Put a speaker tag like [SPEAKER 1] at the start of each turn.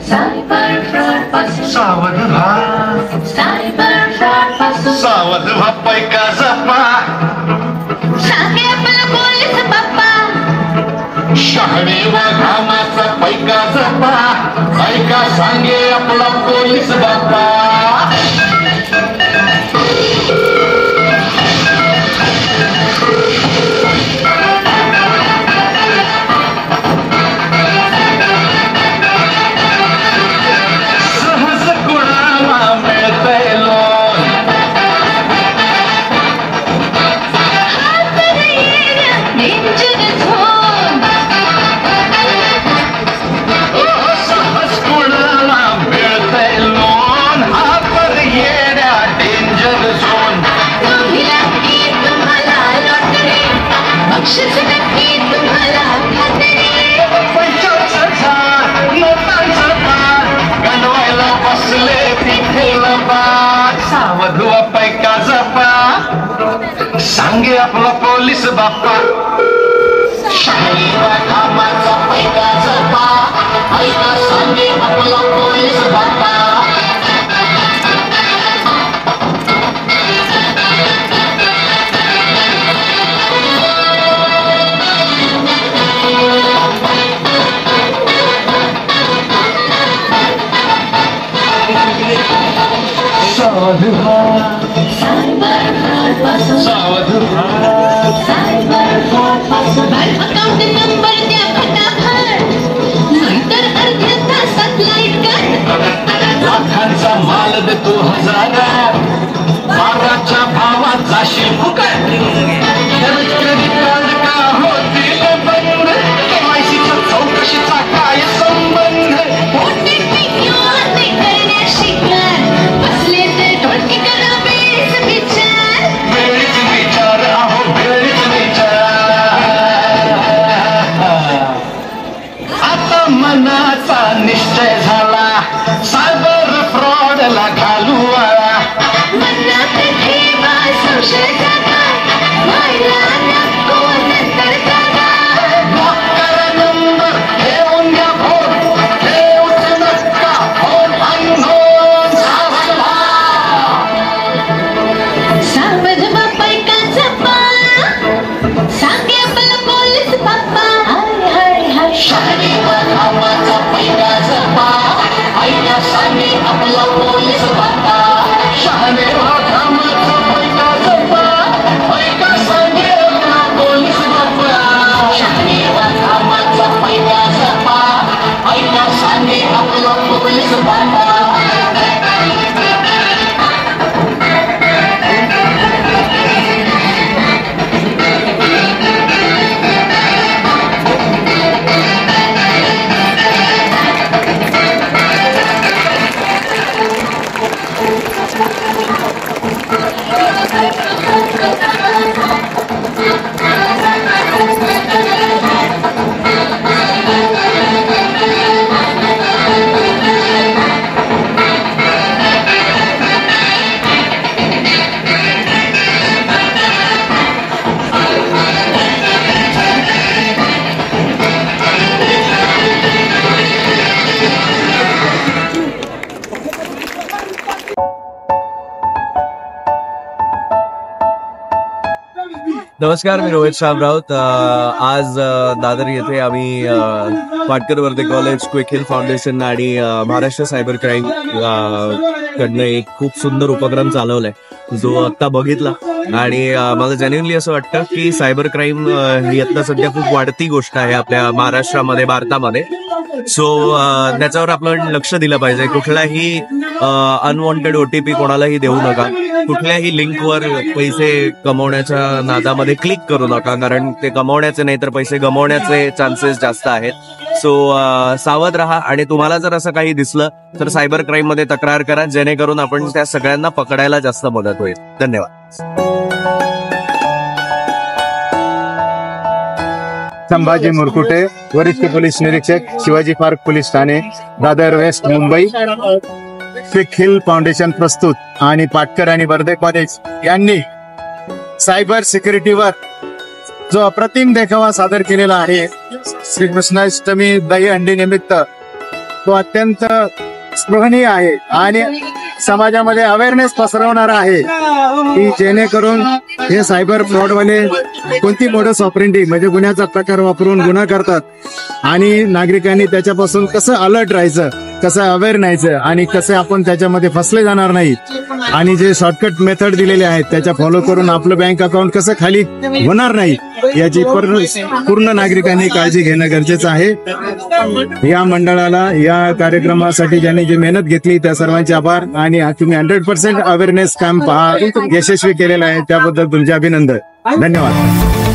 [SPEAKER 1] सावध व्हा, सावध व्हा, पैका जपा, शहाणे वा घामाचा पैका जपा, ऐका सांगे आपला पोलीस बाप्पा. सावधवा पैका जपा, सांगे आपला पोलीस बाप्पा, शहाणीवा घामाचा पैका जपा, ऐका सांगे आपला पोलीस बाप्पा. सावध व्हा, सावध व्हा,
[SPEAKER 2] अकाउंट नंबर द्या फटाफट, नाहीतर अर्ध्या तासात लाईट कट.
[SPEAKER 1] लाखांचा माल देतो हजारात, बाराच्या भावात जाशील फुकट. क्रेडिट कार्ड का होतील बंद, केवायसीच्या चौकशीचा काय संबंध.
[SPEAKER 2] OTP किंवा ते करण्याशी कर, बसले ते डोके करा बेस विचार.
[SPEAKER 1] वेळीच विचार, अहो वेळीच विचार. आता मनाचा निश्चय झाला, सायबर फ्रॉडला घालू आळा.
[SPEAKER 2] मनात ठेवा संशय जागा, व्हायला नको नंतर जागा.
[SPEAKER 1] ब्लॉक करा नंबर, ठेवून घ्या फोन, ठेवूच नका फोन अननोन. सावध व्हा,
[SPEAKER 2] सावध व्हा, पैका जपा, सांगे आपला पोलीस बाप्पा. हाय हाय हाय
[SPEAKER 1] शहाणीवा घामाचा पैका जपा, ऐका सांगे आपला पोलीस बाप्पा. शहाणीवा घामाचा पैका जपा, ऐका सांगे आपला पोलीस बाप्पा. शहाणीवा घामाचा पैका जपा, ऐका सांगे आपला पोलीस बाप्पा.
[SPEAKER 3] नमस्कार, मी रोहित श्याम राऊत. आज दादर येथे आम्ही पाटकर वर्धे कॉलेज, क्विक हिल फाउंडेशन आणि महाराष्ट्र सायबर क्राईम कडनं एक खूप सुंदर उपक्रम चालवलाय, जो आता बघितला. आणि मला जेन्युइनली असं वाटतं की सायबर क्राईम ही आता सध्या खूप वाढती गोष्ट आहे आपल्या महाराष्ट्रामध्ये, भारतामध्ये. सो त्याच्यावर आपण लक्ष दिलं पाहिजे. कुठलाही अनवॉन्टेड OTP कोणालाही देऊ नका. कुठल्याही लिंकवर पैसे कमवण्याच्या नादामध्ये क्लिक करू नका, कारण ते कमवण्याचे नाही तर पैसे गमावण्याचे चान्सेस जास्त आहेत. सो सावध राहा, आणि तुम्हाला जर असं काही दिसलं तर सायबर क्राईम मध्ये तक्रार करा, जेणेकरून आपण त्या सगळ्यांना पकडायला जास्त मदत होईल. धन्यवाद.
[SPEAKER 4] संभाजी मुरकुटे, वरिष्ठ पोलीस निरीक्षक, शिवाजी पार्क पोलीस ठाणे, Dadar west, Mumbai. Quick Heal Foundation प्रस्तुत आणि पाटकर आणि वर्धे कॉलेज यांनी सायबर सिक्युरिटीवर जो अप्रतिम देखावा सादर केलेला आहे, श्रीकृष्णाष्टमी दहीहंडी निमित्त तो अत्यंत स्पृहणीय आहे आणि समाजामध्ये अवेअरनेस पसरवणारा आहे की जेणेकरून हे सायबर फ्रॉडवाले कोणती मोडस ऑपरेंडी म्हणजे गुन्ह्याचा प्रकार वापरून गुन्हा करतात आणि नागरिकांनी त्याच्यापासून कसं अलर्ट राहायचं, कसं अवेअर न्यायचं आणि कसं आपण त्याच्यामध्ये फसले जाणार नाही आणि जे शॉर्टकट मेथड दिलेले आहेत त्याच्या फॉलो करून आपलं बँक अकाउंट कसं खाली होणार नाही याची पूर्ण नागरिकांनी काळजी घेणं गरजेचं आहे. या मंडळाला या कार्यक्रमासाठी ज्यांनी जी मेहनत घेतली त्या सर्वांचे आभार आणि तुम्ही 100% अवेअरनेस काम यशस्वी केलेलं आहे त्याबद्दल तुमचे अभिनंदन. धन्यवाद.